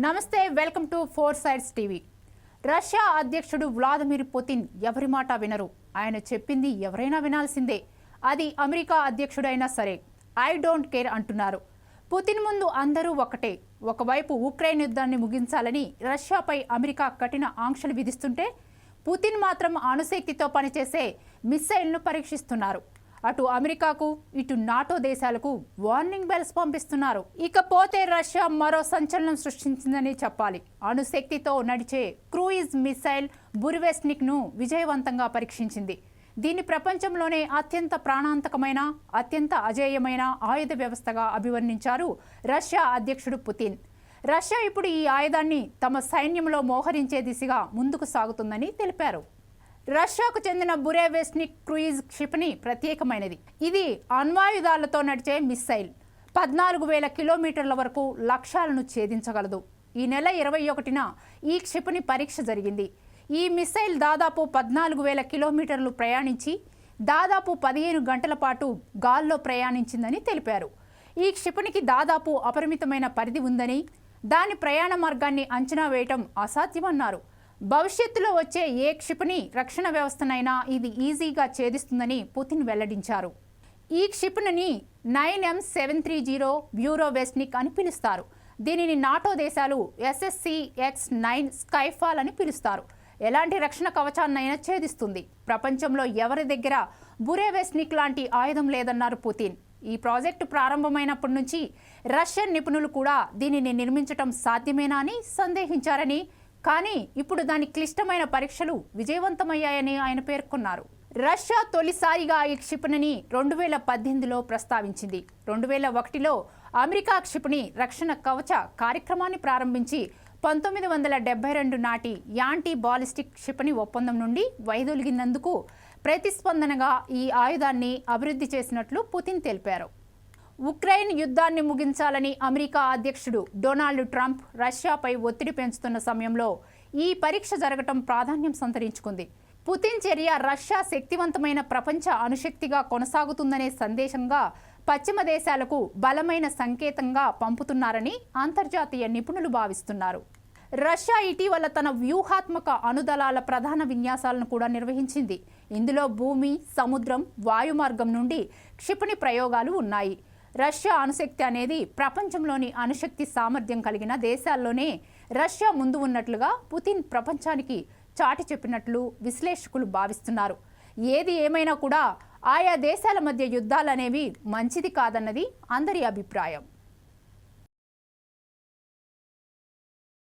నమస్తే, welcome to four sides TV. Russia అధ్యక్షుడు Vladimir Putin ఎవరి మాట వినరు. ఆయన చెప్పింది ఎవరైనా వినాల్సిందే. అది అమెరికా అధ్యక్షుడైనా సరే. ఐ డోంట్ కేర్ అంటున్నారు. పుతిన్ ముందు అందరూ ఒకటే. ఒకవైపు ఉక్రెయిన్ యుద్ధాన్ని ముగించాలని రష్యాపై అమెరికా కఠిన ఆంక్షలు విధిస్తుంటే, పుతిన్ మాత్రం అణుశక్తితో పనిచేసే మిస్సైల్ను పరీక్షిస్తున్నారు. అటు అమెరికాకు ఇటు నాటో దేశాలకు వార్నింగ్ బెల్స్ పంపిస్తున్నారు. ఇకపోతే రష్యా మరో సంచలనం సృష్టించిందని చెప్పాలి. అణుశక్తితో నడిచే క్రూయిజ్ మిసైల్ బుర్వేస్నిక్ ను విజయవంతంగా పరీక్షించింది. దీన్ని ప్రపంచంలోనే అత్యంత ప్రాణాంతకమైన, అత్యంత అజేయమైన ఆయుధ వ్యవస్థగా అభివర్ణించారు రష్యా అధ్యక్షుడు పుతిన్. రష్యా ఇప్పుడు ఈ ఆయుధాన్ని తమ సైన్యంలో మోహరించే దిశగా ముందుకు సాగుతుందని తెలిపారు. రష్యాకు చెందిన బురేవెస్నిక్ క్రూయిజ్ క్షిపణి ప్రత్యేకమైనది. ఇది అణ్వాయుధాలతో నడిచే మిస్సైల్. 14,000 కిలోమీటర్ల వరకు లక్ష్యాలను ఛేదించగలదు. ఈ నెల 21న ఈ క్షిపణి పరీక్ష జరిగింది. ఈ మిస్సైల్ దాదాపు 14,000 కిలోమీటర్లు ప్రయాణించి దాదాపు 15 గంటల పాటు గాల్లో ప్రయాణించిందని తెలిపారు. ఈ క్షిపణికి దాదాపు అపరిమితమైన పరిధి ఉందని, దాని ప్రయాణ మార్గాన్ని అంచనా వేయటం అసాధ్యమన్నారు. భవిష్యత్తులో వచ్చే ఏ క్షిపణి రక్షణ వ్యవస్థనైనా ఇది ఈజీగా ఛేదిస్తుందని పుతిన్ వెల్లడించారు. ఈ క్షిపణిని 9M730 బ్యూరోవెస్నిక్ అని పిలుస్తారు. దీనిని నాటో దేశాలు SSC-X9 స్కైఫాల్ అని పిలుస్తారు. ఎలాంటి రక్షణ కవచాన్నైనా ఛేదిస్తుంది. ప్రపంచంలో ఎవరి దగ్గర బురేవెస్నిక్ లాంటి ఆయుధం లేదన్నారు పుతిన్. ఈ ప్రాజెక్టు ప్రారంభమైనప్పటి నుంచి రష్యన్ నిపుణులు కూడా దీనిని నిర్మించడం సాధ్యమేనా అని సందేహించారని, కానీ ఇప్పుడు దాని క్లిష్టమైన పరీక్షలు విజయవంతమయ్యాయని ఆయన పేర్కొన్నారు. రష్యా తొలిసారిగా ఈ క్షిపణిని 2018లో ప్రస్తావించింది. 2001లో అమెరికా క్షిపణి రక్షణ కవచ కార్యక్రమాన్ని ప్రారంభించి 1972 నాటి యాంటీ బాలిస్టిక్ క్షిపణి ఒప్పందం నుండి వైదొలిగినందుకు ప్రతిస్పందనగా ఈ ఆయుధాన్ని అభివృద్ధి చేసినట్లు పుతిన్ తెలిపారు. ఉక్రెయిన్ యుద్ధాన్ని ముగించాలని అమెరికా అధ్యక్షుడు డొనాల్డ్ ట్రంప్ రష్యాపై ఒత్తిడి పెంచుతున్న సమయంలో ఈ పరీక్ష జరగటం ప్రాధాన్యం సంతరించుకుంది. పుతిన్ చర్య రష్యా శక్తివంతమైన ప్రపంచ అణుశక్తిగా కొనసాగుతుందనే సందేశంగా పశ్చిమ దేశాలకు బలమైన సంకేతంగా పంపుతున్నారని అంతర్జాతీయ నిపుణులు భావిస్తున్నారు. రష్యా ఇటీవల తన వ్యూహాత్మక అణుదళాల ప్రధాన విన్యాసాలను కూడా నిర్వహించింది. ఇందులో భూమి, సముద్రం, వాయుమార్గం నుండి క్షిపణి ప్రయోగాలు ఉన్నాయి. రష్యా అణుశక్తి అనేది ప్రపంచంలోని అణుశక్తి సామర్థ్యం కలిగిన దేశాల్లోనే రష్యా ముందు ఉన్నట్లుగా పుతిన్ ప్రపంచానికి చాటి చెప్పినట్లు విశ్లేషకులు భావిస్తున్నారు. ఏది ఏమైనా కూడా ఆయా దేశాల మధ్య యుద్ధాలనేవి మంచిది కాదన్నది అందరి అభిప్రాయం.